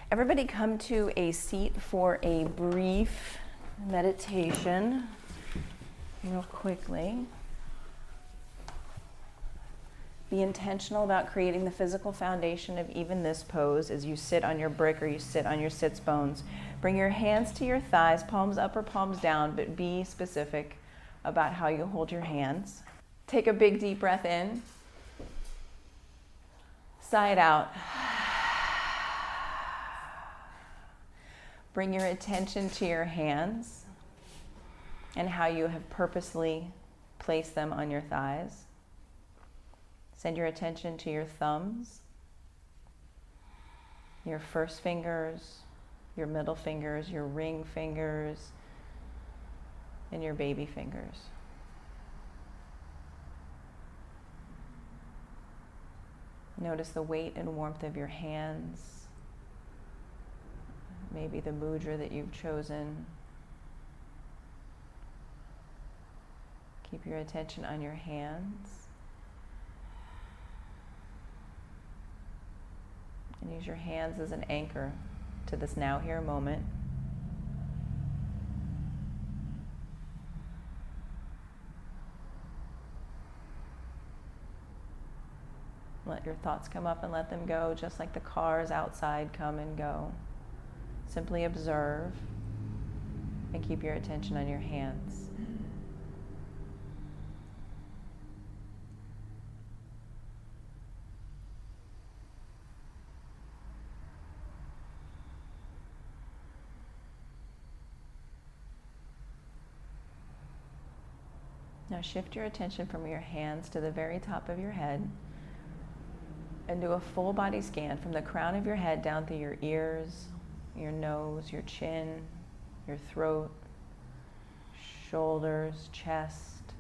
Everybody come to a seat for a brief meditation, real quickly. Be intentional about creating the physical foundation of even this pose as you sit on your brick or you sit on your sits bones. Bring your hands to your thighs, palms up or palms down, but be specific about how you hold your hands. Take a big deep breath in. Sigh it out. Bring your attention to your hands and how you have purposely placed them on your thighs. Send your attention to your thumbs, your first fingers, your middle fingers, your ring fingers, and your baby fingers. Notice the weight and warmth of your hands. Maybe the mudra that you've chosen. Keep your attention on your hands. And use your hands as an anchor to this now here moment. Let your thoughts come up and let them go, just like the cars outside come and go. Simply observe and keep your attention on your hands. Now shift your attention from your hands to the very top of your head and do a full body scan from the crown of your head down through your ears, your nose, your chin, your throat, shoulders, chest,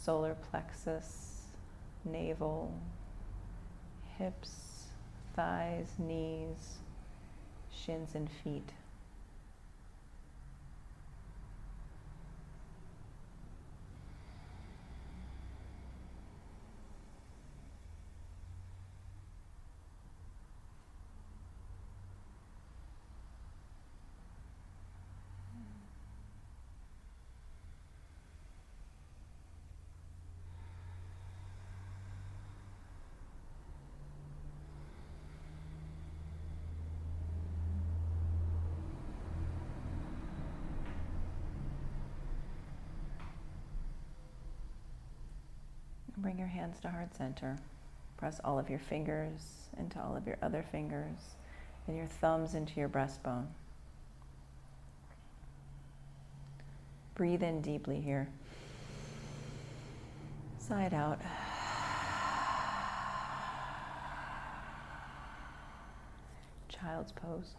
solar plexus, navel, hips, thighs, knees, shins and feet. Bring your hands to heart center. Press all of your fingers into all of your other fingers and your thumbs into your breastbone. Breathe in deeply here. Sigh it out. Child's pose.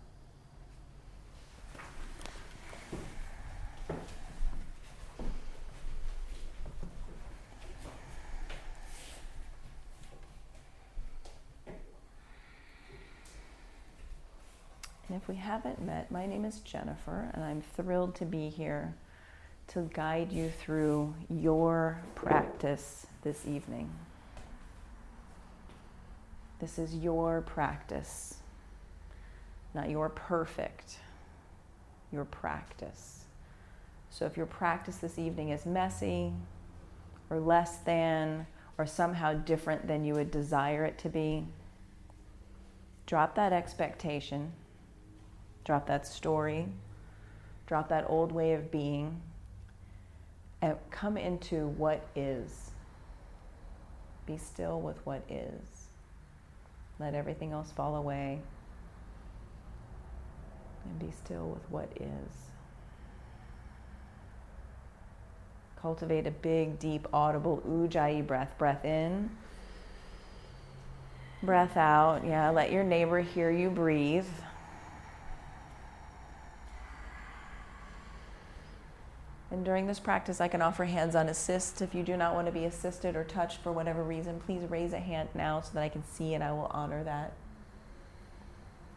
And if we haven't met, my name is Jennifer, and I'm thrilled to be here to guide you through your practice this evening. This is your practice, not your perfect, your practice. So if your practice this evening is messy or less than or somehow different than you would desire it to be, drop that expectation. Drop that story, drop that old way of being, and come into what is. Be still with what is. Let everything else fall away, and be still with what is. Cultivate a big, deep, audible Ujjayi breath. Breath in, breath out. Yeah, let your neighbor hear you breathe. And during this practice, I can offer hands-on assist. If you do not want to be assisted or touched for whatever reason, please raise a hand now so that I can see and I will honor that.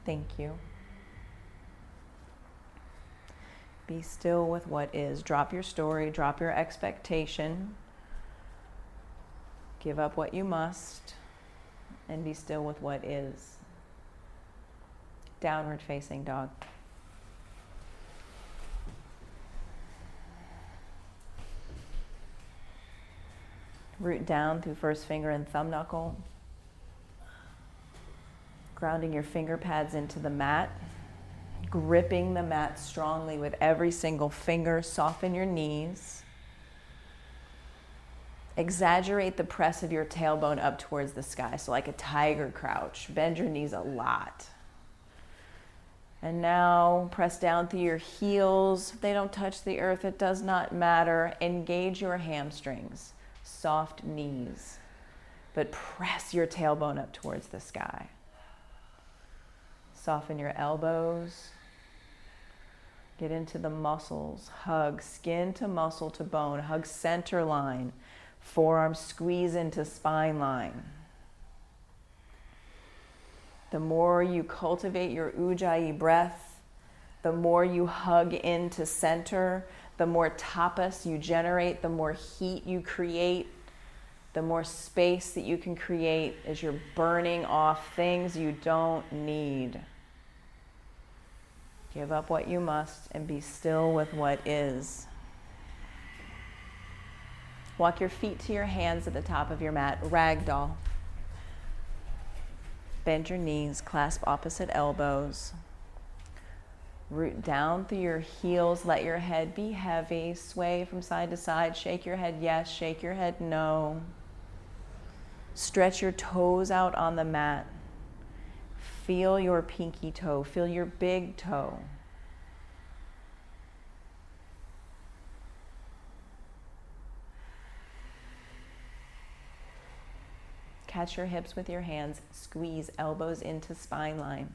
Thank you. Be still with what is. Drop your story, drop your expectation. Give up what you must, and be still with what is. downward facing dog. Root down through first finger and thumb knuckle. Grounding your finger pads into the mat. Gripping the mat strongly with every single finger. Soften your knees. Exaggerate the press of your tailbone up towards the sky. So like a tiger crouch. Bend your knees a lot. And now press down through your heels. If they don't touch the earth, it does not matter. Engage your hamstrings. Soft knees. But press your tailbone up towards the sky. Soften your elbows. Get into the muscles. Hug skin to muscle to bone. Hug center line. Forearms squeeze into spine line. The more you cultivate your Ujjayi breath, the more you hug into center, the more tapas you generate, the more heat you create, the more space that you can create as you're burning off things you don't need. Give up what you must and be still with what is. Walk your feet to your hands at the top of your mat, ragdoll. Bend your knees, clasp opposite elbows. Root down through your heels, let your head be heavy. Sway from side to side, shake your head yes, shake your head no. Stretch your toes out on the mat. Feel your pinky toe, feel your big toe. Catch your hips with your hands, squeeze elbows into spine line.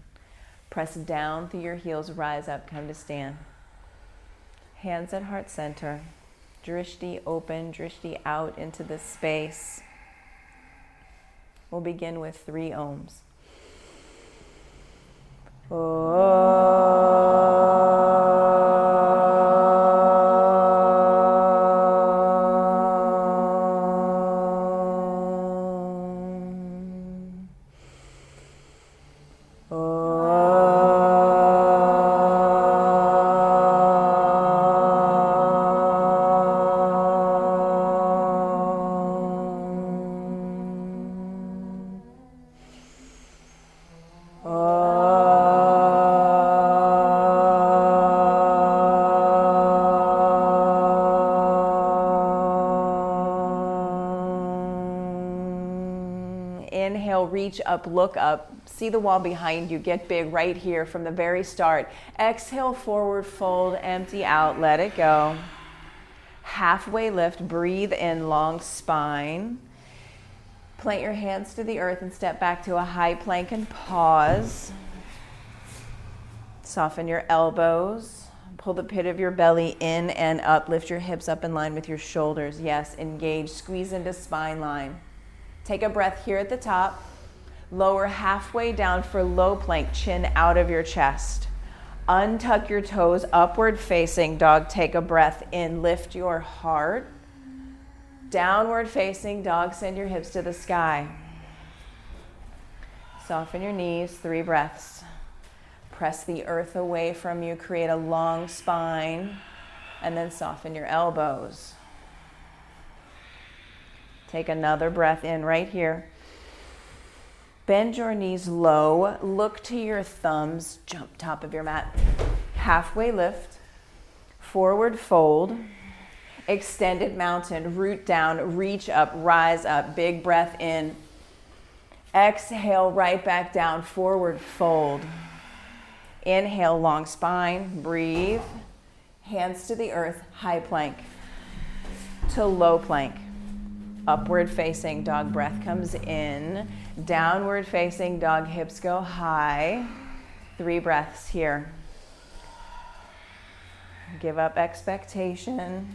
Press down through your heels, rise up, come to stand. Hands at heart center. Drishti open, drishti out into the space. We'll begin with 3 ohms. Inhale, reach up, look up, see the wall behind you, get big right here from the very start. Exhale, forward fold, empty out, let it go. Halfway lift, breathe in, long spine. Plant your hands to the earth and step back to a high plank and pause. Soften your elbows. Pull the pit of your belly in and up. Lift your hips up in line with your shoulders. Yes, engage, squeeze into spine line. Take a breath here at the top. Lower halfway down for low plank, chin out of your chest. Untuck your toes, upward facing dog. Take a breath in, lift your heart. Downward facing dog, send your hips to the sky. Soften your knees, 3 breaths. Press the earth away from you, create a long spine, and then soften your elbows. Take another breath in right here. Bend your knees low, look to your thumbs, jump top of your mat. Halfway lift, forward fold, extended mountain, root down, reach up, rise up, big breath in. Exhale, right back down, forward fold. Inhale, long spine, breathe. Hands to the earth, high plank to low plank. Upward facing dog, breath comes in. Downward facing dog, hips go high. 3 breaths here. Give up expectation.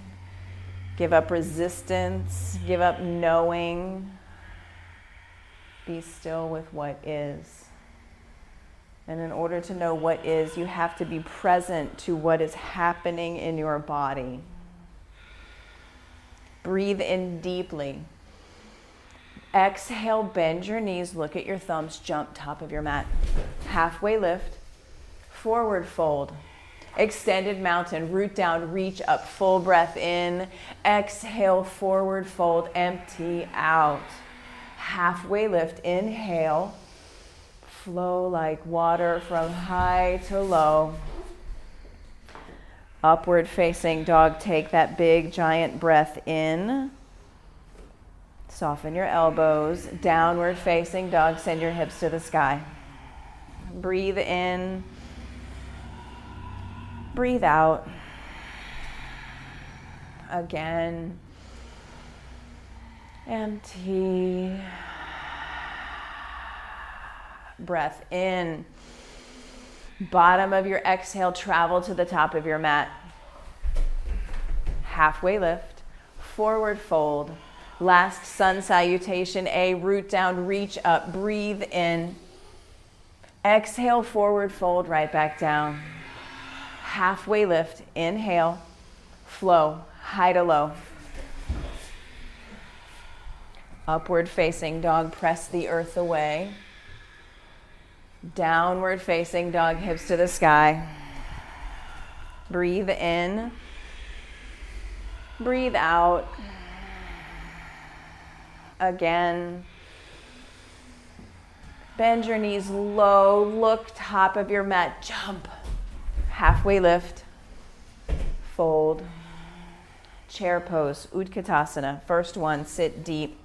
Give up resistance. Give up knowing. Be still with what is. And in order to know what is, you have to be present to what is happening in your body. Breathe in deeply. Exhale, bend your knees, look at your thumbs, jump top of your mat. Halfway lift, forward fold. Extended mountain, root down, reach up, full breath in. Exhale, forward fold, empty out. Halfway lift, inhale. Flow like water from high to low. Upward facing dog, take that big giant breath in. Soften your elbows. Downward facing dog, send your hips to the sky. Breathe in. Breathe out. Again. Empty. Breath in. Bottom of your exhale, travel to the top of your mat. Halfway lift. Forward fold. Last sun salutation, A, root down, reach up, breathe in. Exhale, forward fold, right back down. Halfway lift, inhale, flow, high to low. Upward facing dog, press the earth away. Downward facing dog, hips to the sky. Breathe in, breathe out. Again. Bend your knees low, look top of your mat, jump. Halfway lift, fold. Chair pose, Utkatasana. First one, sit deep.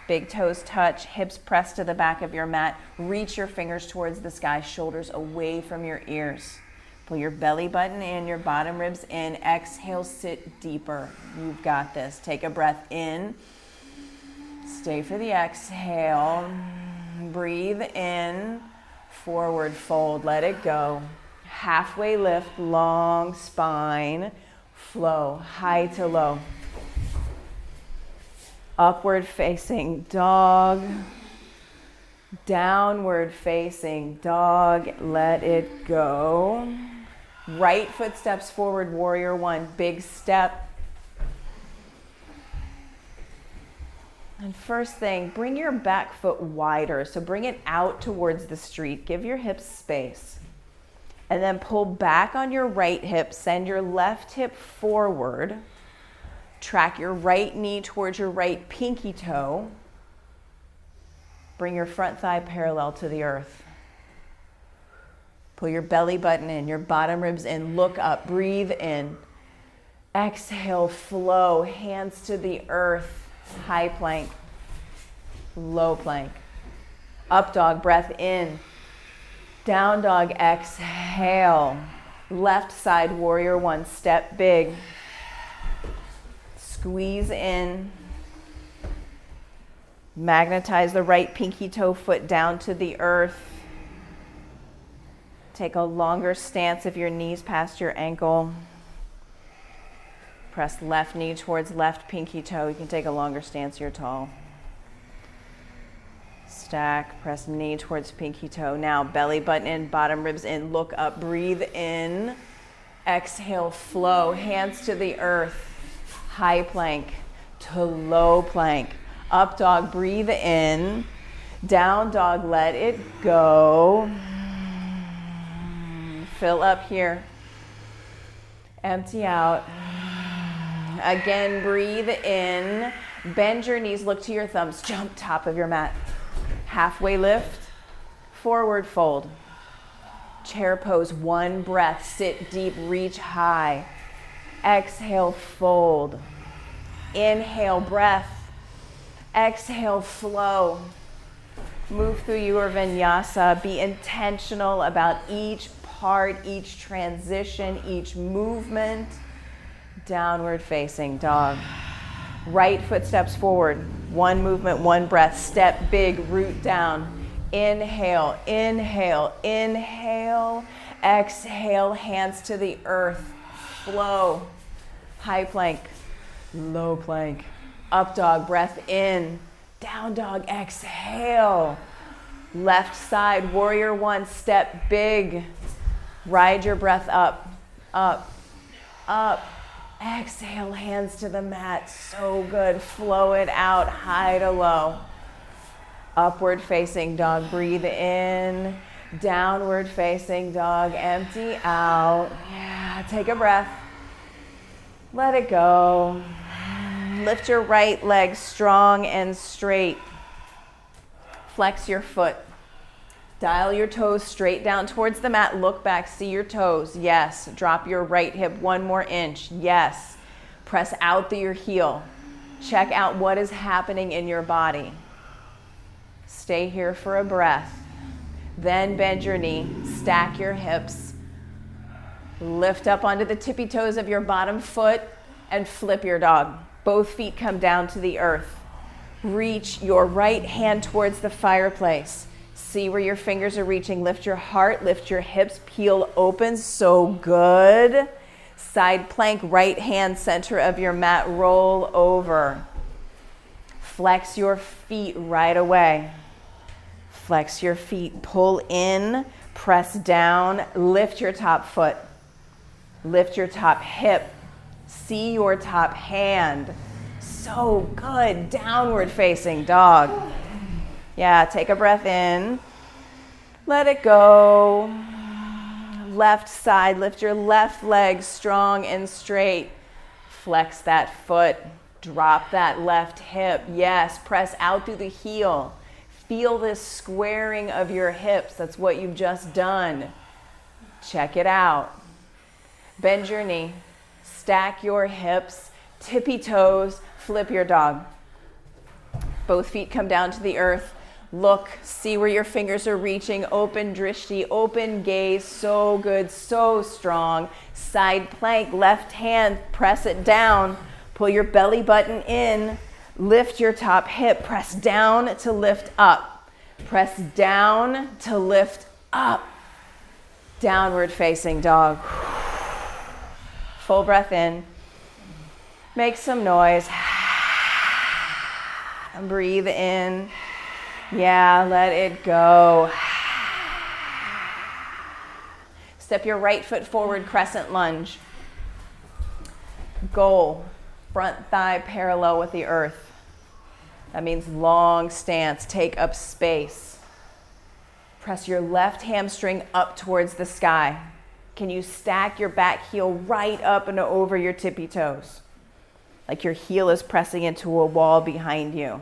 Big toes touch, hips press to the back of your mat. Reach your fingers towards the sky, shoulders away from your ears. Pull your belly button in, your bottom ribs in. Exhale, sit deeper. You've got this. Take a breath in. Stay for the exhale. Breathe in. Forward fold. Let it go. Halfway lift. Long spine. Flow. High to low. Upward facing dog. Downward facing dog. Let it go. Right foot steps forward. Warrior one. Big step. And first thing, bring your back foot wider. So bring it out towards the street. Give your hips space. And then pull back on your right hip. Send your left hip forward. Track your right knee towards your right pinky toe. Bring your front thigh parallel to the earth. Pull your belly button in, your bottom ribs in. Look up, breathe in. Exhale, flow, hands to the earth. High plank, low plank. Up dog, breath in. Down dog, exhale. Left side, warrior one, step big. Squeeze in. Magnetize the right pinky toe foot down to the earth. Take a longer stance if your knee's past your ankle. Press left knee towards left pinky toe. You can take a longer stance, you're tall. Stack, press knee towards pinky toe. Now belly button in, bottom ribs in, look up, breathe in. Exhale, flow, hands to the earth. High plank to low plank. Up dog, breathe in. Down dog, let it go. Fill up here. Empty out. Again, breathe in. Bend your knees, look to your thumbs. Jump top of your mat. Halfway lift. Forward fold. Chair pose, one breath. Sit deep, reach high. Exhale, fold. Inhale, breath. Exhale, flow. Move through your vinyasa. Be intentional about each part, each transition, each movement. Downward facing dog. Right foot steps forward. One movement, one breath. Step big, root down. Inhale, inhale, inhale. Exhale, hands to the earth. Flow. High plank, low plank. Up dog, breath in. Down dog, exhale. Left side, warrior one, step big. Ride your breath up, up, up. Exhale, hands to the mat. So good. Flow it out, high to low. Upward facing dog. Breathe in. Downward facing dog, empty out. Yeah, take a breath. Let it go. Lift your right leg strong and straight. Flex your foot. Dial your toes straight down towards the mat. Look back, see your toes. Yes. Drop your right hip 1 more inch. Yes. Press out through your heel. Check out what is happening in your body. Stay here for a breath. Then bend your knee, stack your hips, lift up onto the tippy toes of your bottom foot and flip your dog. Both feet come down to the earth. Reach your right hand towards the fireplace. See where your fingers are reaching. Lift your heart, lift your hips, peel open. So good. Side plank, right hand center of your mat, roll over. Flex your feet right away. Flex your feet, pull in, press down, lift your top foot, lift your top hip, see your top hand. So good, downward facing dog. Yeah, take a breath in, let it go. Left side, lift your left leg strong and straight. Flex that foot, drop that left hip. Yes, press out through the heel. Feel this squaring of your hips. That's what you've just done. Check it out. Bend your knee. Stack your hips. Tippy toes. Flip your dog. Both feet come down to the earth. Look, see where your fingers are reaching. Open drishti, open gaze. So good, so strong. Side plank, left hand, press it down. Pull your belly button in. Lift your top hip, press down to lift up. Press down to lift up. Downward facing dog. Full breath in. Make some noise. Breathe in. Yeah, let it go. Step your right foot forward, crescent lunge. Goal, front thigh parallel with the earth. That means long stance, take up space. Press your left hamstring up towards the sky. Can you stack your back heel right up and over your tippy toes? Like your heel is pressing into a wall behind you.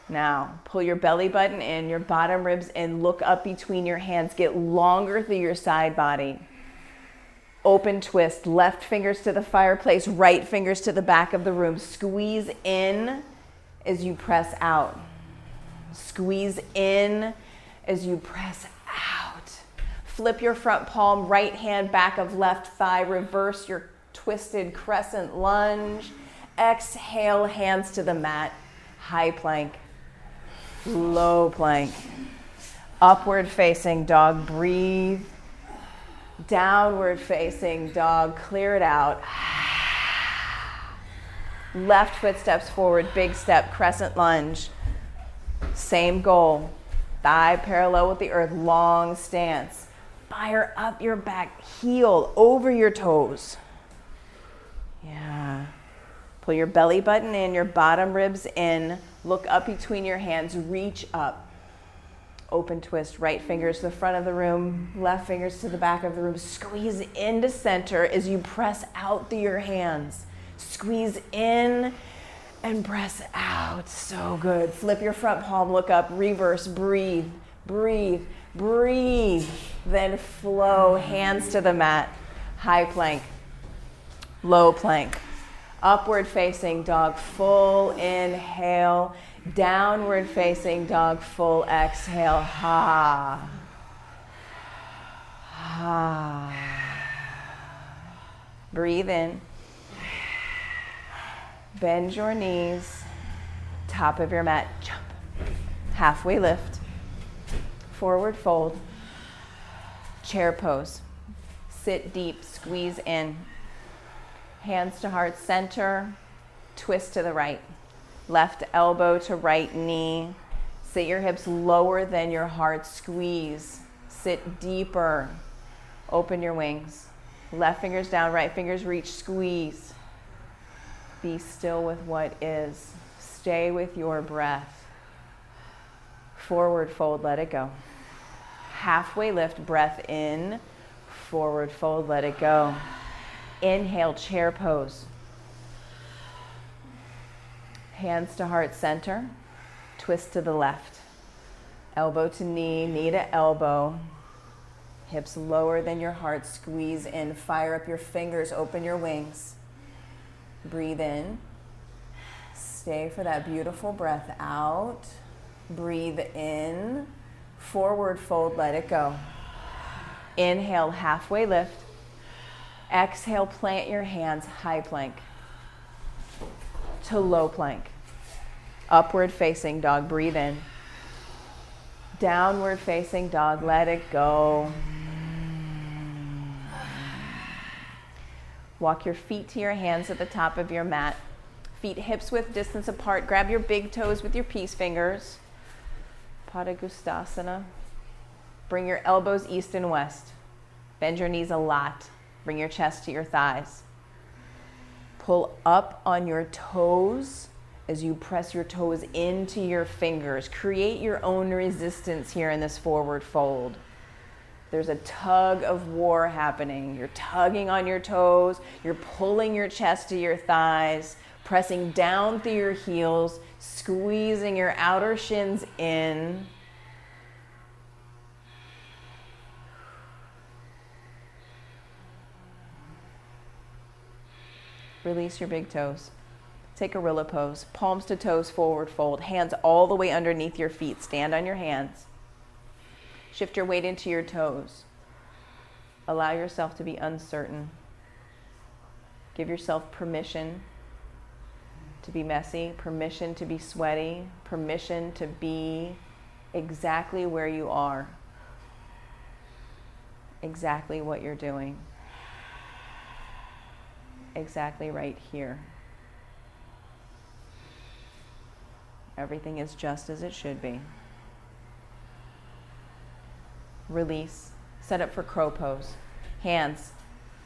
Now, pull your belly button in, your bottom ribs in, look up between your hands, get longer through your side body. Open twist, left fingers to the fireplace, right fingers to the back of the room. Squeeze in as you press out. Squeeze in as you press out. Flip your front palm, right hand back of left thigh, reverse your twisted crescent lunge. Exhale, hands to the mat. High plank, low plank. Upward facing dog, breathe. Downward facing dog, clear it out. Left foot steps forward, big step, crescent lunge. Same goal. Thigh parallel with the earth, long stance. Fire up your back, heel over your toes. Yeah. Pull your belly button in, your bottom ribs in. Look up between your hands, reach up. Open twist, right fingers to the front of the room, left fingers to the back of the room. Squeeze into center as you press out through your hands. Squeeze in and press out. So good. Flip your front palm, look up, reverse, breathe, breathe, breathe. Then flow, hands to the mat. High plank, low plank. Upward facing dog, full inhale. Downward facing dog, full exhale. Ha. Ha. Breathe in. Bend your knees. Top of your mat, jump. Halfway lift. Forward fold. Chair pose. Sit deep, squeeze in. Hands to heart center. Twist to the right. Left elbow to right knee. Sit your hips lower than your heart. Squeeze. Sit deeper. Open your wings. Left fingers down, right fingers reach. Squeeze. Be still with what is. Stay with your breath. Forward fold, let it go. halfway lift, breath in, forward fold, let it go. Inhale, chair pose. Hands to heart center, twist to the left. Elbow to knee, knee to elbow. Hips lower than your heart, squeeze in, fire up your fingers, open your wings. Breathe in. Stay for that beautiful breath out. Breathe in, forward fold, let it go. Inhale, halfway lift. Exhale, plant your hands, high plank to low plank. Upward facing dog, breathe in. Downward facing dog, let it go. Walk your feet to your hands at the top of your mat. Feet hips width distance apart. Grab your big toes with your peace fingers. Padangusthasana. Bring your elbows east and west. Bend your knees a lot. Bring your chest to your thighs. Pull up on your toes as you press your toes into your fingers. Create your own resistance here in this forward fold. There's a tug of war happening. You're tugging on your toes. You're pulling your chest to your thighs, pressing down through your heels, squeezing your outer shins in. Release your big toes. Take a gorilla pose. Palms to toes, forward fold. Hands all the way underneath your feet. Stand on your hands. Shift your weight into your toes. Allow yourself to be uncertain. Give yourself permission to be messy, permission to be sweaty, permission to be exactly where you are, exactly what you're doing. Exactly right here. Everything is just as it should be. Release. Set up for crow pose. Hands,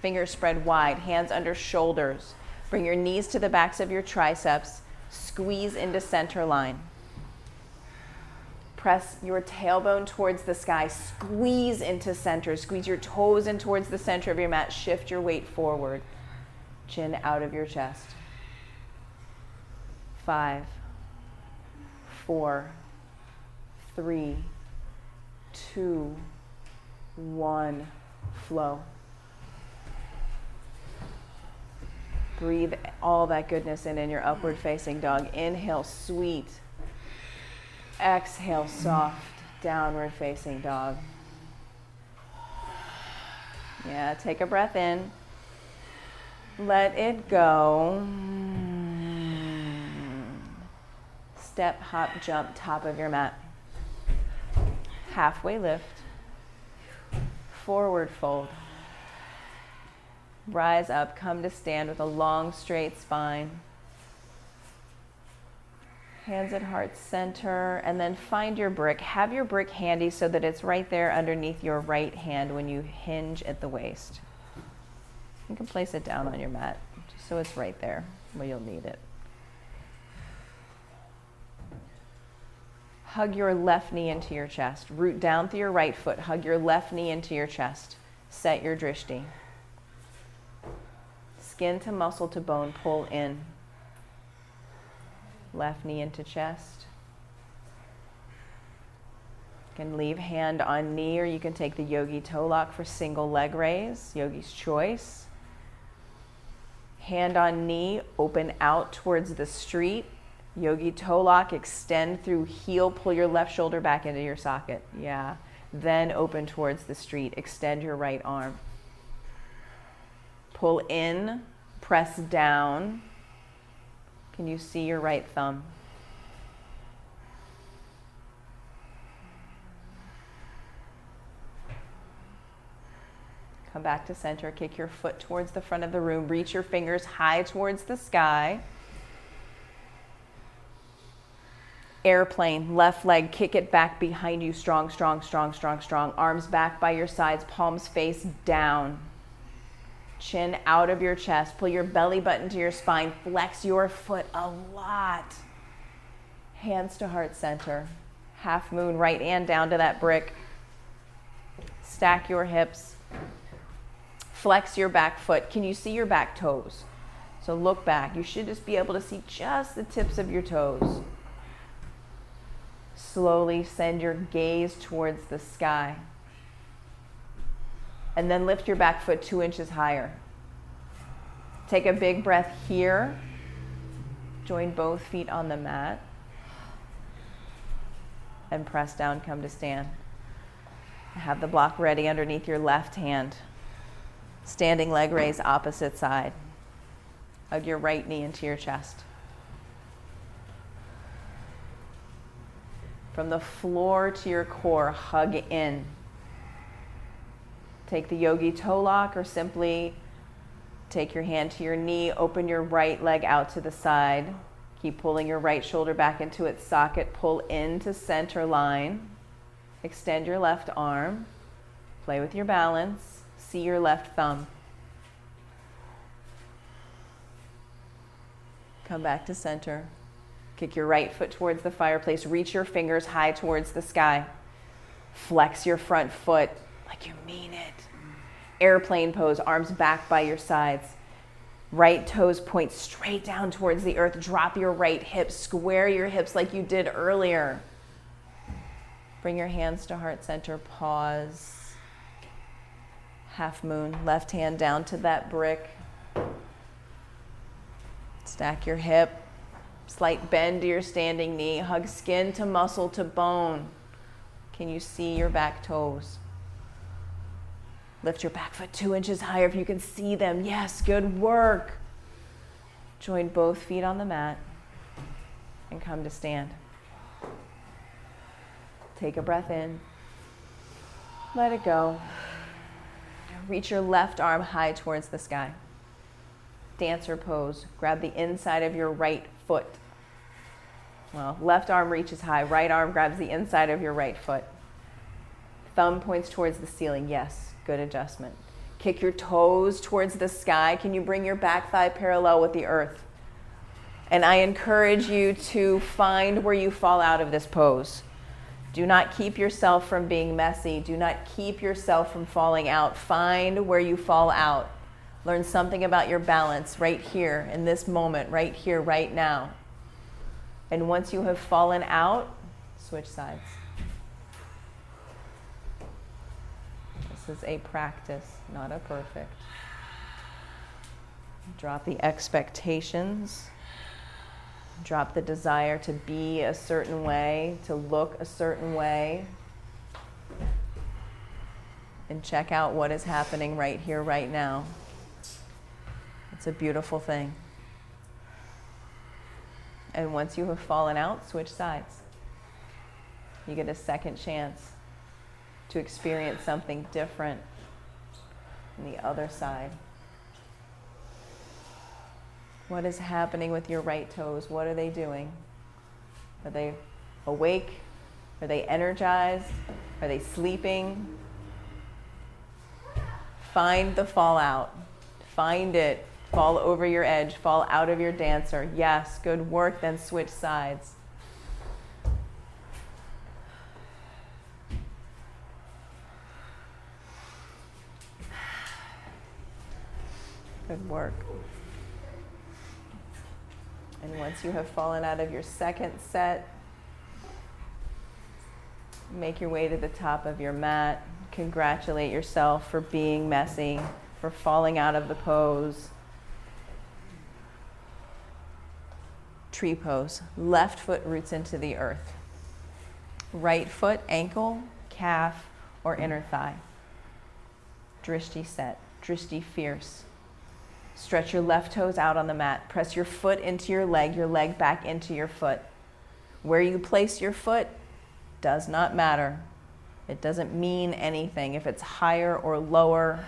fingers spread wide, hands under shoulders. Bring your knees to the backs of your triceps. Squeeze into center line. Press your tailbone towards the sky. Squeeze into center. Squeeze your toes in towards the center of your mat. Shift your weight forward. Chin out of your chest. 5, 4, 3, 2, 1. Flow. Breathe all that goodness in your upward facing dog. Inhale, sweet. Exhale, soft, downward facing dog. Yeah, take a breath in. Let it go. Step, hop, jump, top of your mat. Halfway lift. Forward fold. Rise up, come to stand with a long, straight spine. Hands at heart center, and then find your brick. Have your brick handy so that it's right there underneath your right hand when you hinge at the waist. You can place it down on your mat, just so it's right there where you'll need it. Hug your left knee into your chest. Root down through your right foot. Hug your left knee into your chest. Set your drishti. Skin to muscle to bone, pull in. Left knee into chest. You can leave hand on knee, or you can take the yogi toe lock for single leg raise, yogi's choice. Hand on knee, open out towards the street. Yogi toe lock, extend through heel, pull your left shoulder back into your socket. Yeah. Then open towards the street. Extend your right arm. Pull in, press down. Can you see your right thumb? Come back to center. Kick your foot towards the front of the room. Reach your fingers high towards the sky. Airplane, left leg, kick it back behind you. Strong, strong, strong, strong, strong. Arms back by your sides, palms face down. Chin out of your chest. Pull your belly button to your spine. Flex your foot a lot. Hands to heart center. Half moon, right hand down to that brick. Stack your hips. Flex your back foot. Can you see your back toes? So look back. You should just be able to see just the tips of your toes. Slowly send your gaze towards the sky. And then lift your back foot 2 inches higher. Take a big breath here. Join both feet on the mat. And press down, come to stand. Have the block ready underneath your left hand. Standing leg raise, opposite side. Hug your right knee into your chest. From the floor to your core, hug in. Take the yogi toe lock, or simply take your hand to your knee, open your right leg out to the side. Keep pulling your right shoulder back into its socket. Pull into center line. Extend your left arm. Play with your balance. See your left thumb. Come back to center. Kick your right foot towards the fireplace. Reach your fingers high towards the sky. Flex your front foot like you mean it. Airplane pose, arms back by your sides. Right toes point straight down towards the earth. Drop your right hip. Square your hips like you did earlier. Bring your hands to heart center. Pause. Half moon. Left hand down to that brick. Stack your hip. Slight bend to your standing knee. Hug skin to muscle to bone. Can you see your back toes? Lift your back foot 2 inches higher if you can see them. Yes, good work. Join both feet on the mat and come to stand. Take a breath in. Let it go. Reach your left arm high towards the sky. Dancer pose. Grab the inside of your right foot. Well, left arm reaches high. Right arm grabs the inside of your right foot. Thumb points towards the ceiling. Yes. Good adjustment. Kick your toes towards the sky. Can you bring your back thigh parallel with the earth? And I encourage you to find where you fall out of this pose. Do not keep yourself from being messy. Do not keep yourself from falling out. Find where you fall out. Learn something about your balance right here in this moment, right here, right now. And once you have fallen out, switch sides. This is a practice, not a perfect. Drop the expectations. Drop the desire to be a certain way, to look a certain way. And check out what is happening right here, right now. It's a beautiful thing. And once you have fallen out, switch sides. You get a second chance to experience something different on the other side. What is happening with your right toes? What are they doing? Are they awake? Are they energized? Are they sleeping? Find the fallout. Find it. Fall over your edge. Fall out of your dancer. Yes, good work. Then switch sides. Good work. And once you have fallen out of your second set, make your way to the top of your mat. Congratulate yourself for being messy, for falling out of the pose. Tree pose. Left foot roots into the earth. Right foot, ankle, calf, or inner thigh. Drishti set. Drishti fierce. Stretch your left toes out on the mat. Press your foot into your leg back into your foot. Where you place your foot does not matter. It doesn't mean anything if it's higher or lower.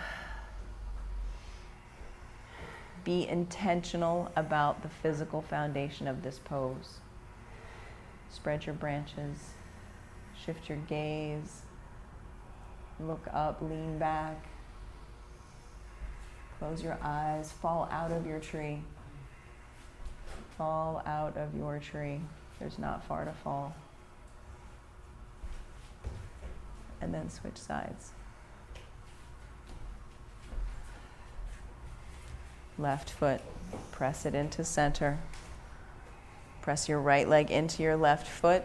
Be intentional about the physical foundation of this pose. Spread your branches. Shift your gaze. Look up, lean back. Close your eyes. Fall out of your tree. Fall out of your tree. There's not far to fall. And then switch sides. Left foot, press it into center. Press your right leg into your left foot.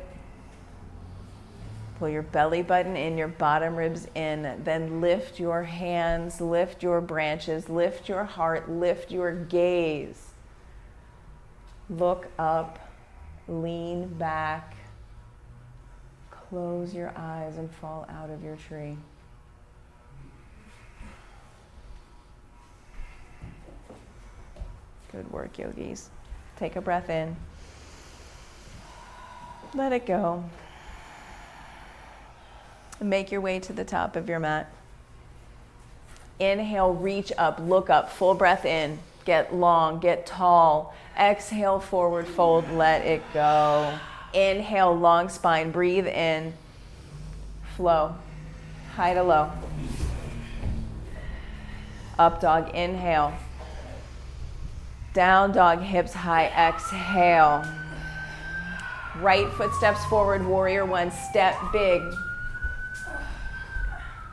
Pull your belly button in, your bottom ribs in. Then lift your hands, lift your branches, lift your heart, lift your gaze. Look up, lean back. Close your eyes and fall out of your tree. Good work, yogis. Take a breath in. Let it go. Make your way to the top of your mat. Inhale, reach up, look up, full breath in. Get long, get tall. Exhale, forward fold, let it go. Inhale, long spine, breathe in. Flow, high to low. Up dog, inhale. Down dog, hips high, exhale. Right foot steps forward, warrior one, step big.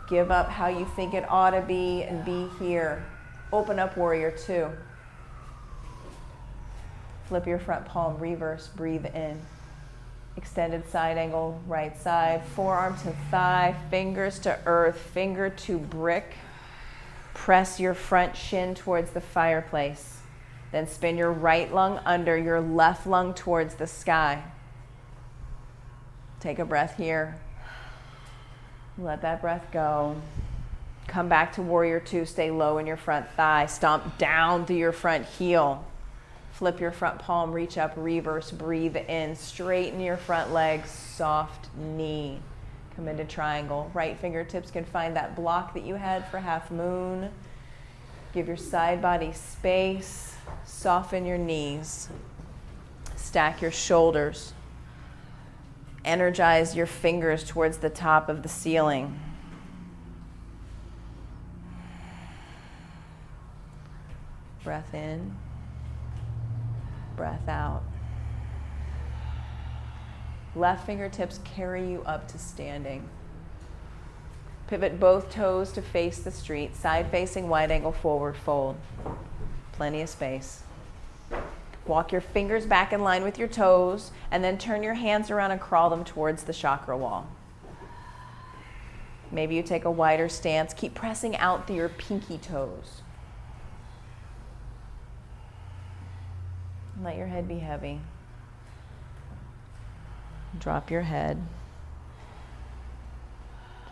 Give up how you think it ought to be and be here. Open up, warrior two. Flip your front palm, reverse, breathe in. Extended side angle, right side, forearm to thigh, fingers to earth, finger to brick. Press your front shin towards the fireplace. Then spin your right lung under, your left lung towards the sky. Take a breath here. Let that breath go. Come back to warrior two. Stay low in your front thigh. Stomp down through your front heel. Flip your front palm, reach up, reverse, breathe in. Straighten your front leg, soft knee. Come into triangle. Right fingertips can find that block that you had for half moon. Give your side body space. Soften your knees. Stack your shoulders. Energize your fingers towards the top of the ceiling. Breath in, breath out. Left fingertips carry you up to standing. Pivot both toes to face the street, side facing wide angle forward fold. Plenty of space. Walk your fingers back in line with your toes, and then turn your hands around and crawl them towards the chakra wall. Maybe you take a wider stance. Keep pressing out through your pinky toes. Let your head be heavy. Drop your head.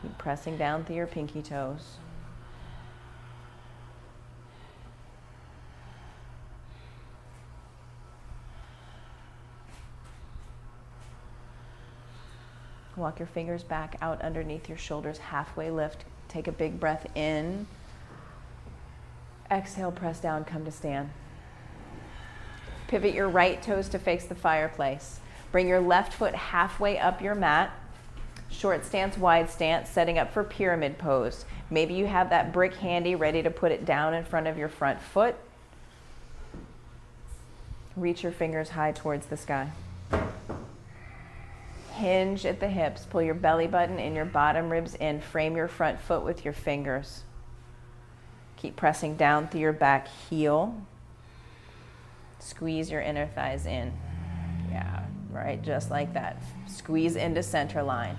Keep pressing down through your pinky toes. Walk your fingers back out underneath your shoulders, halfway lift. Take a big breath in. Exhale, press down, come to stand. Pivot your right toes to face the fireplace. Bring your left foot halfway up your mat. Short stance, wide stance, setting up for pyramid pose. Maybe you have that brick handy, ready to put it down in front of your front foot. Reach your fingers high towards the sky. Hinge at the hips. Pull your belly button and your bottom ribs in. Frame your front foot with your fingers. Keep pressing down through your back heel. Squeeze your inner thighs in. Yeah, right, just like that. Squeeze into center line.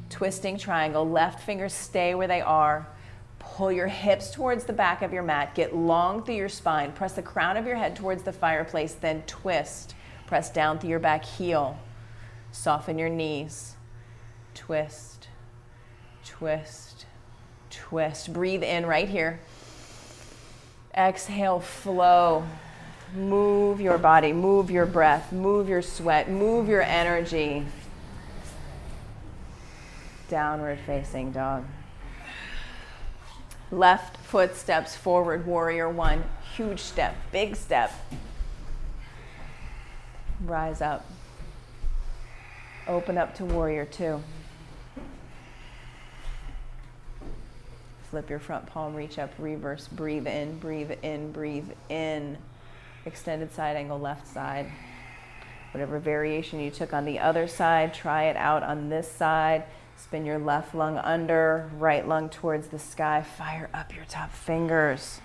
Twisting triangle. Left fingers stay where they are. Pull your hips towards the back of your mat. Get long through your spine. Press the crown of your head towards the fireplace, then twist. Press down through your back heel. Soften your knees. Twist, twist, twist. Breathe in right here. Exhale, flow. Move your body, move your breath, move your sweat, move your energy. Downward facing dog. Left foot steps forward, warrior one. Huge step, big step. Rise up. Open up to warrior two. Flip your front palm, reach up, reverse, breathe in, breathe in, breathe in. Extended side angle, left side. Whatever variation you took on the other side, try it out on this side. Spin your left lung under, right lung towards the sky. Fire up your top fingers.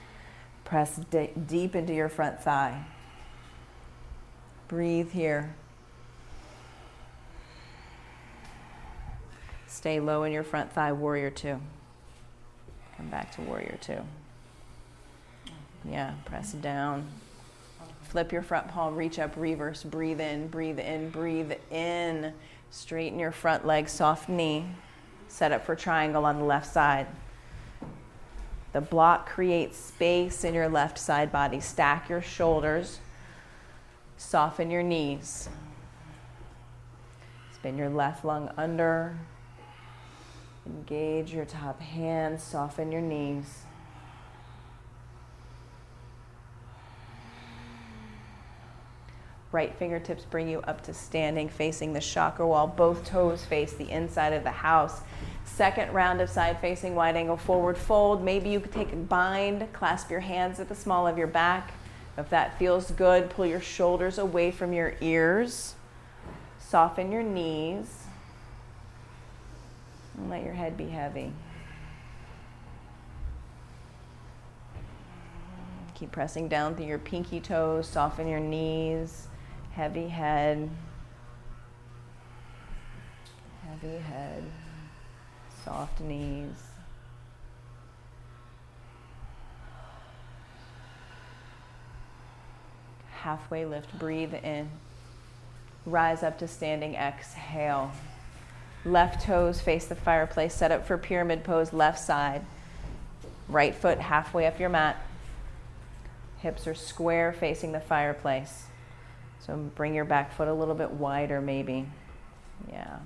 Press deep into your front thigh. Breathe here. Stay low in your front thigh, warrior two. Come back to warrior two. Yeah, press down. Flip your front palm, reach up, reverse, breathe in, breathe in, breathe in. Straighten your front leg, soft knee. Set up for triangle on the left side. The block creates space in your left side body. Stack your shoulders. Soften your knees. Spin your left lung under. Engage your top hands. Soften your knees. Right fingertips bring you up to standing, facing the chakra wall. Both toes face the inside of the house. Second round of side facing wide angle forward fold. Maybe you could take a bind, clasp your hands at the small of your back. If that feels good, pull your shoulders away from your ears. Soften your knees. And let your head be heavy. Keep pressing down through your pinky toes. Soften your knees. Heavy head. Heavy head. Soft knees. Halfway lift, breathe in. Rise up to standing, exhale. Left toes face the fireplace, set up for pyramid pose, left side. Right foot halfway up your mat. Hips are square facing the fireplace. So bring your back foot a little bit wider maybe. Yeah.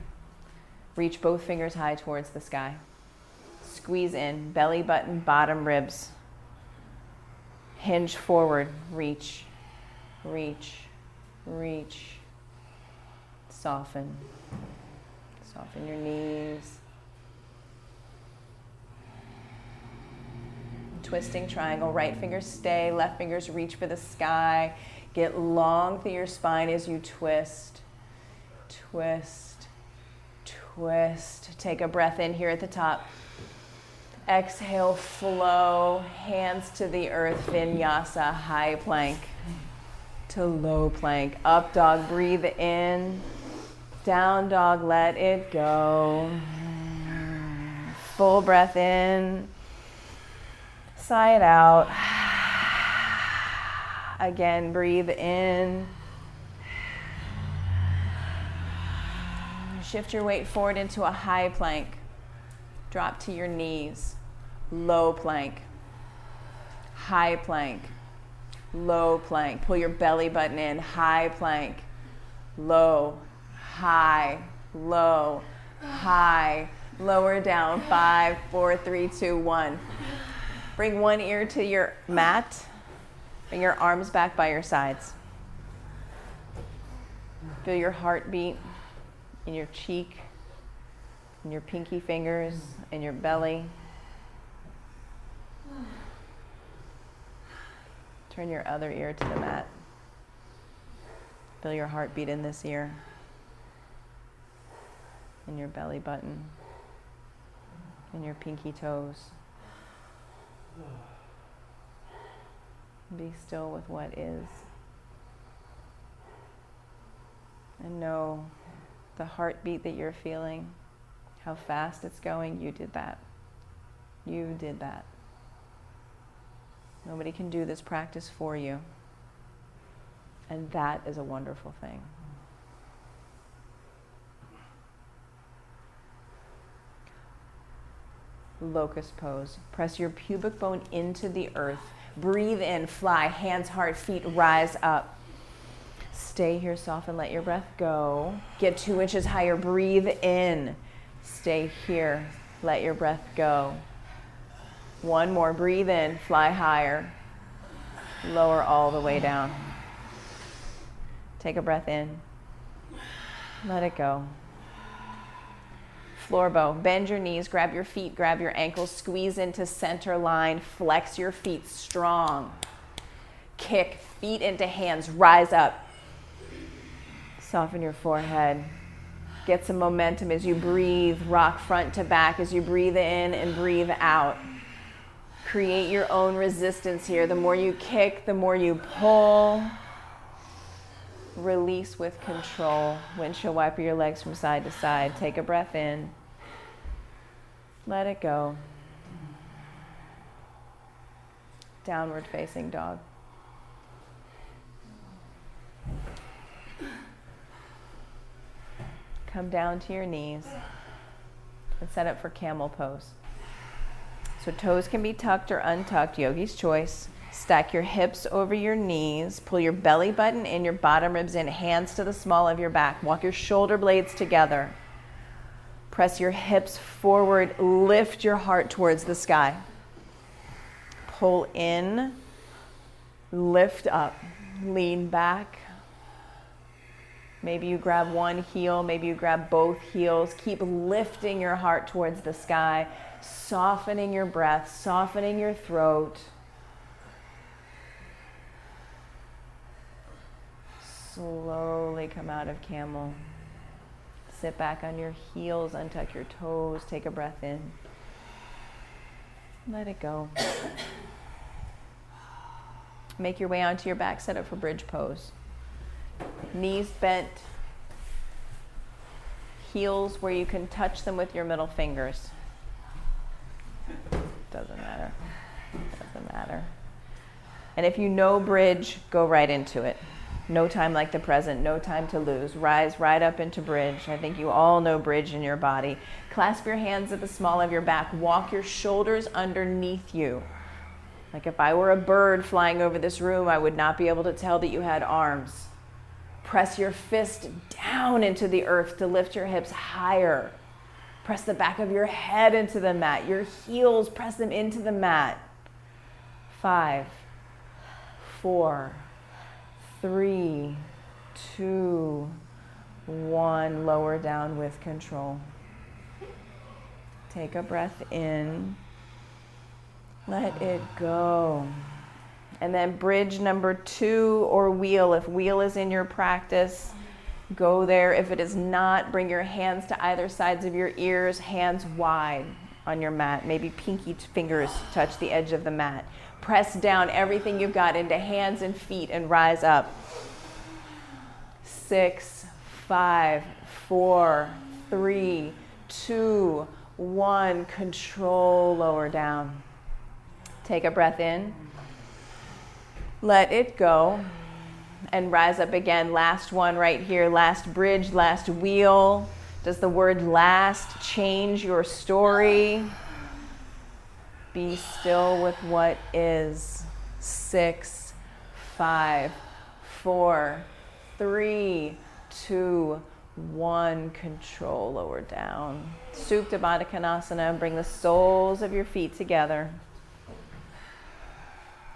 Reach both fingers high towards the sky. Squeeze in, belly button, bottom ribs. Hinge forward, reach, reach, reach. Soften. Soften your knees. Twisting triangle, right fingers stay, left fingers reach for the sky. Get long through your spine as you twist, twist, twist. Take a breath in here at the top. Exhale, flow, hands to the earth, vinyasa, high plank to low plank. Up dog, breathe in. Down dog, let it go. Full breath in. Sigh it out. Again, breathe in. Shift your weight forward into a high plank. Drop to your knees. Low plank. High plank. Low plank. Pull your belly button in. High plank. Low. High. Low. High. Lower down. 5, 4, 3, 2, 1. Bring one ear to your mat. Bring your arms back by your sides. Feel your heartbeat in your cheek, in your pinky fingers, in your belly. Turn your other ear to the mat. Feel your heartbeat in this ear, in your belly button, in your pinky toes. Be still with what is. And know the heartbeat that you're feeling, how fast it's going, you did that. You did that. Nobody can do this practice for you. And that is a wonderful thing. Locust pose. Press your pubic bone into the earth. Breathe in, fly, hands, heart, feet, rise up. Stay here, soften, let your breath go. Get 2 inches higher, breathe in. Stay here, let your breath go. One more, breathe in, fly higher. Lower all the way down. Take a breath in. Let it go. Floor bow, bend your knees, grab your feet, grab your ankles, squeeze into center line, flex your feet strong. Kick, feet into hands, rise up. Soften your forehead. Get some momentum as you breathe, rock front to back as you breathe in and breathe out. Create your own resistance here. The more you kick, the more you pull. Release with control. Windshield wiper your legs from side to side. Take a breath in. Let it go. Downward facing dog. Come down to your knees and set up for camel pose. So toes can be tucked or untucked, yogi's choice. Stack your hips over your knees. Pull your belly button in, your bottom ribs in, hands to the small of your back. Walk your shoulder blades together. Press your hips forward. Lift your heart towards the sky. Pull in. Lift up. Lean back. Maybe you grab one heel. Maybe you grab both heels. Keep lifting your heart towards the sky. Softening your breath. Softening your throat. Slowly come out of camel. Sit back on your heels, untuck your toes, take a breath in. Let it go. Make your way onto your back, set up for bridge pose. Knees bent, heels where you can touch them with your middle fingers. Doesn't matter. Doesn't matter. And if you know bridge, go right into it. No time like the present, no time to lose. Rise right up into bridge. I think you all know bridge in your body. Clasp your hands at the small of your back. Walk your shoulders underneath you. Like if I were a bird flying over this room, I would not be able to tell that you had arms. Press your fist down into the earth to lift your hips higher. Press the back of your head into the mat. Your heels, press them into the mat. 5, 4, 3, 2, 1. Lower down with control. Take a breath in. Let it go. And then bridge number 2 or wheel. If wheel is in your practice, go there. If it is not, bring your hands to either sides of your ears, hands wide on your mat. Maybe pinky fingers touch the edge of the mat. Press down everything you've got into hands and feet and rise up. 6, 5, 4, 3, 2, 1. Control, lower down. Take a breath in. Let it go. And rise up again. Last one right here. Last bridge, last wheel. Does the word last change your story? Be still with what is. 6, 5, 4, 3, 2, 1. Control, lower down. Supta Baddha Konasana. Bring the soles of your feet together.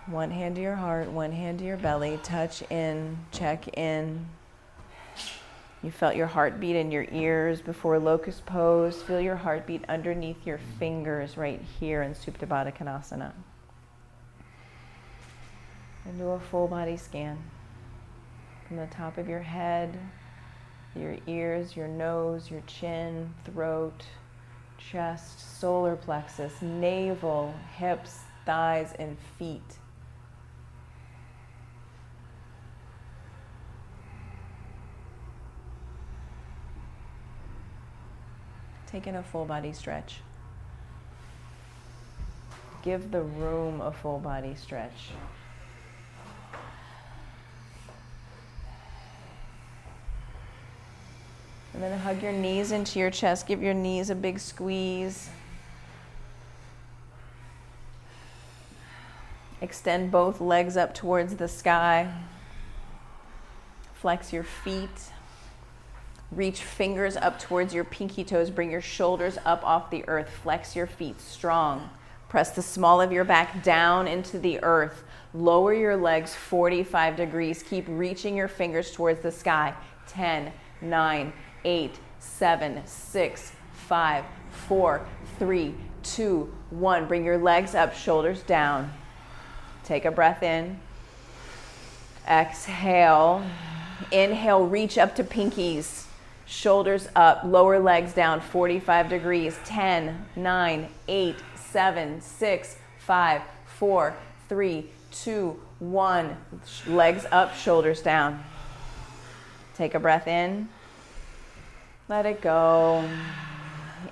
One hand to your heart, one hand to your belly. Touch in, check in. You felt your heartbeat in your ears before locust pose. Feel your heartbeat underneath your fingers right here in Supta Baddha Konasana. And do a full body scan. From the top of your head, your ears, your nose, your chin, throat, chest, solar plexus, navel, hips, thighs, and feet. Take in a full body stretch. Give the room a full body stretch. And then hug your knees into your chest. Give your knees a big squeeze. Extend both legs up towards the sky. Flex your feet. Reach fingers up towards your pinky toes. Bring your shoulders up off the earth. Flex your feet strong. Press the small of your back down into the earth. Lower your legs 45 degrees. Keep reaching your fingers towards the sky. 10, 9, 8, 7, 6, 5, 4, 3, 2, 1. Bring your legs up, shoulders down. Take a breath in. Exhale. Inhale, reach up to pinkies. Shoulders up, lower legs down, 45 degrees. 10, 9, 8, 7, 6, 5, 4, 3, 2, 1. Legs up, shoulders down. Take a breath in. Let it go.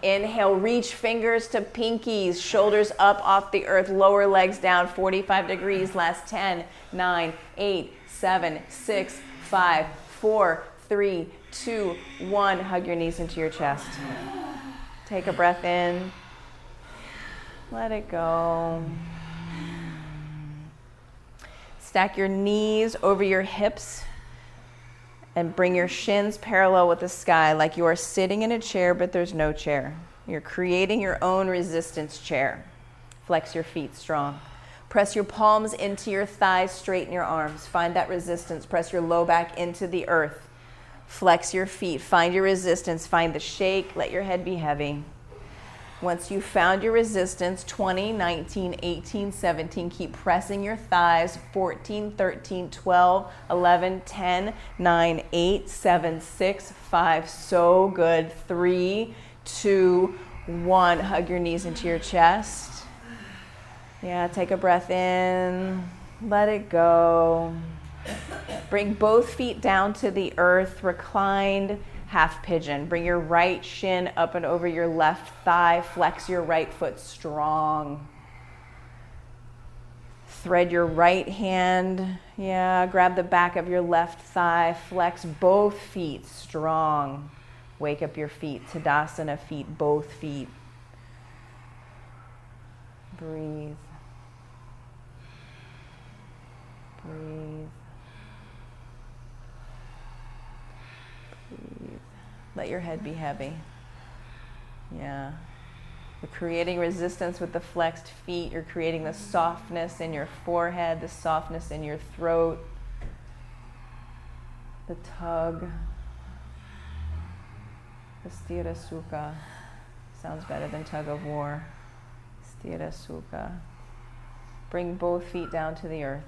Inhale, reach fingers to pinkies, shoulders up off the earth, lower legs down, 45 degrees. Last 10, 9, 8, 7, 6, 5, 4, 3, 2, 1. Hug your knees into your chest. Take a breath in. Let it go. Stack your knees over your hips and bring your shins parallel with the sky, like you are sitting in a chair, but there's no chair. You're creating your own resistance chair. Flex your feet strong. Press your palms into your thighs, straighten your arms. Find that resistance. Press your low back into the earth. Flex your feet. Find your resistance. Find the shake. Let your head be heavy. Once you've found your resistance, 20, 19, 18, 17, keep pressing your thighs, 14, 13, 12, 11, 10, 9, 8, 7, 6, 5, so good, 3, 2, 1, hug your knees into your chest. Yeah, take a breath in, let it go. Bring both feet down to the earth, reclined, half pigeon. Bring your right shin up and over your left thigh. Flex your right foot strong. Thread your right hand. Yeah, grab the back of your left thigh. Flex both feet strong. Wake up your feet. Tadasana feet, both feet. Breathe. Breathe. Breathe. Let your head be heavy. Yeah. You're creating resistance with the flexed feet. You're creating the softness in your forehead, the softness in your throat, the tug. The Sthira Sukha sounds better than tug of war. Sthira Sukha. Bring both feet down to the earth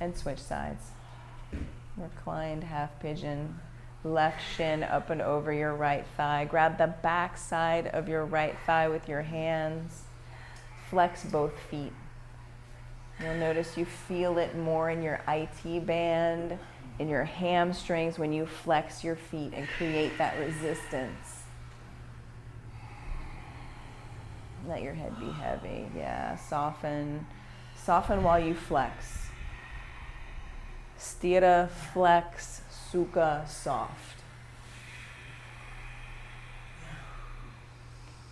and switch sides. Reclined half pigeon. Left shin up and over your right thigh. Grab the back side of your right thigh with your hands. Flex both feet. You'll notice you feel it more in your IT band, in your hamstrings when you flex your feet and create that resistance. Let your head be heavy. Yeah, soften. Soften while you flex. Sthira, flex, Sukha, soft.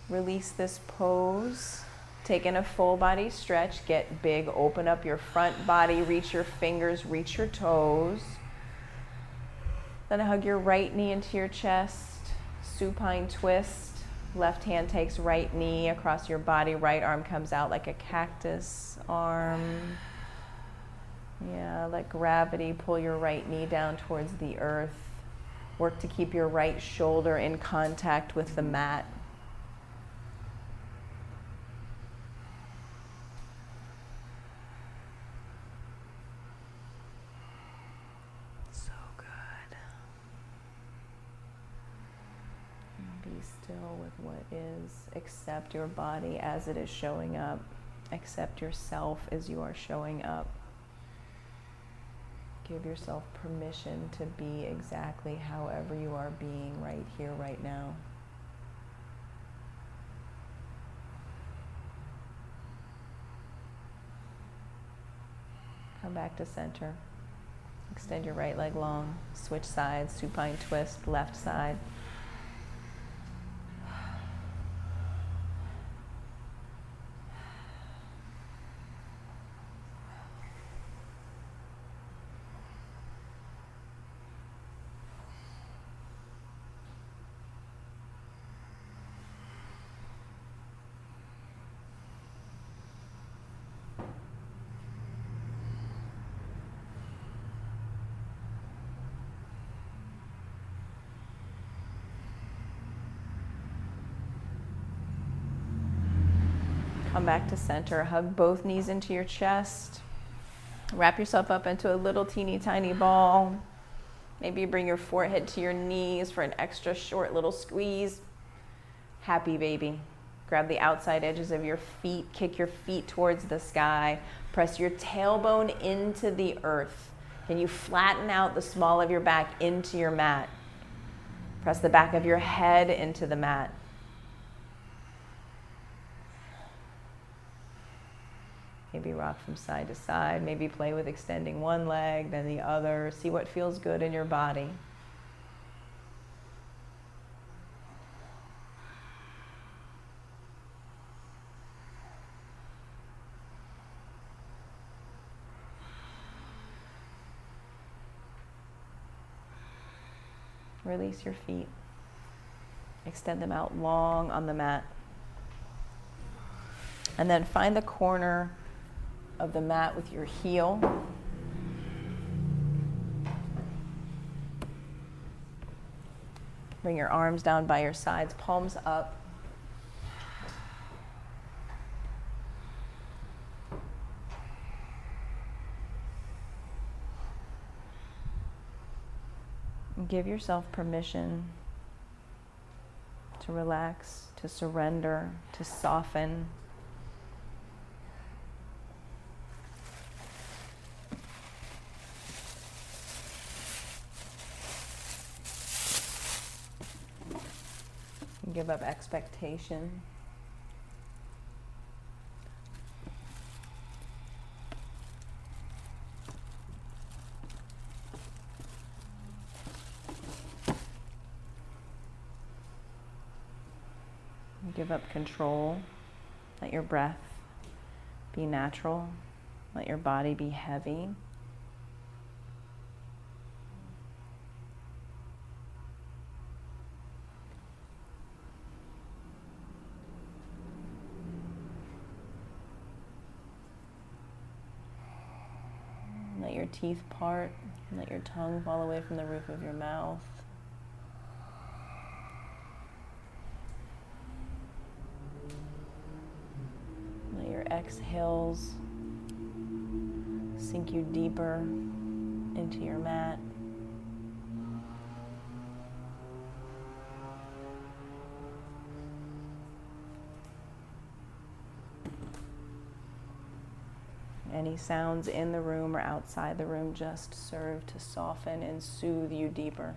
Release this pose. Take in a full body stretch. Get big. Open up your front body. Reach your fingers. Reach your toes. Then hug your right knee into your chest. Supine twist. Left hand takes right knee across your body. Right arm comes out like a cactus arm. Yeah, let gravity pull your right knee down towards the earth. Work to keep your right shoulder in contact with the mat. So good. And be still with what is. Accept your body as it is showing up. Accept yourself as you are showing up. Give yourself permission to be exactly however you are being right here, right now. Come back to center. Extend your right leg long. Switch sides, supine twist, left side. Come back to center. Hug both knees into your chest. Wrap yourself up into a little teeny tiny ball. Maybe you bring your forehead to your knees for an extra short little squeeze. Happy baby. Grab the outside edges of your feet, kick your feet towards the sky. Press your tailbone into the earth. Can you flatten out the small of your back into your mat? Press the back of your head into the mat. Maybe rock from side to side. Maybe play with extending one leg, then the other. See what feels good in your body. Release your feet. Extend them out long on the mat. And then find the corner of the mat with your heel. Bring your arms down by your sides, palms up. And give yourself permission to relax, to surrender, to soften. Give up expectation. Give up control. Let your breath be natural. Let your body be heavy. Let your teeth part. Let your tongue fall away from the roof of your mouth. Let your exhales sink you deeper into your mat. Any sounds in the room or outside the room just serve to soften and soothe you deeper.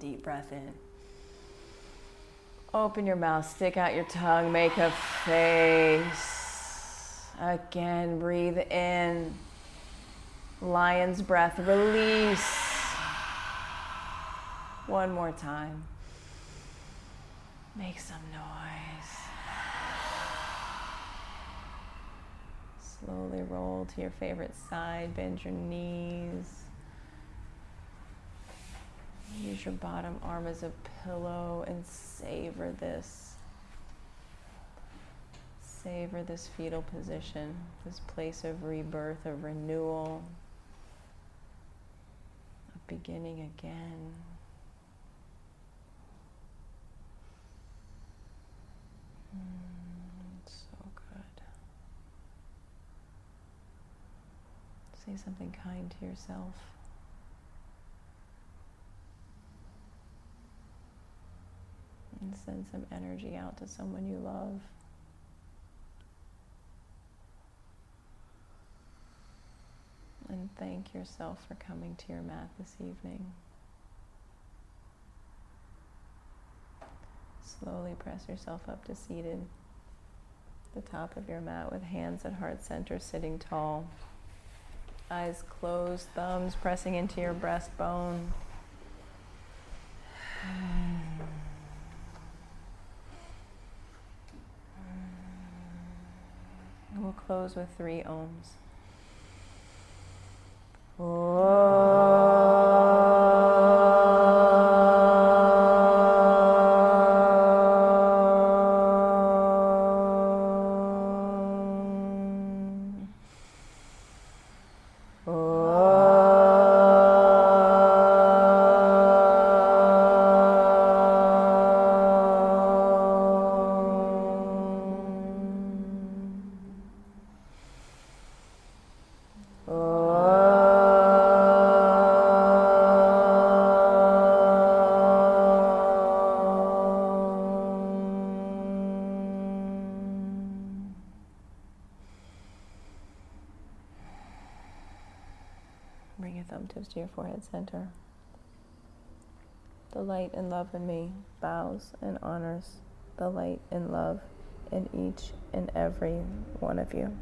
deep breath in. Open your mouth, stick out your tongue, make a face. Again, breathe in. Lion's breath, release. One more time. Make some noise. Slowly roll to your favorite side, bend your knees. Use your bottom arm as a pillow and savor this. Savor this fetal position, this place of rebirth, of renewal, of beginning again. So good. Say something kind to yourself. And send some energy out to someone you love. And thank yourself for coming to your mat this evening. Slowly press yourself up to seated. The top of your mat with hands at heart center, sitting tall. Eyes closed, thumbs pressing into your breastbone. And we'll close with 3 ohms. Bring your thumb tips to your forehead center. The light and love in me bows and honors the light and love in each and every one of you.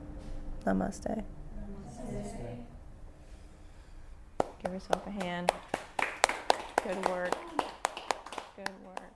Namaste. Namaste. Give yourself a hand. Good work. Good work.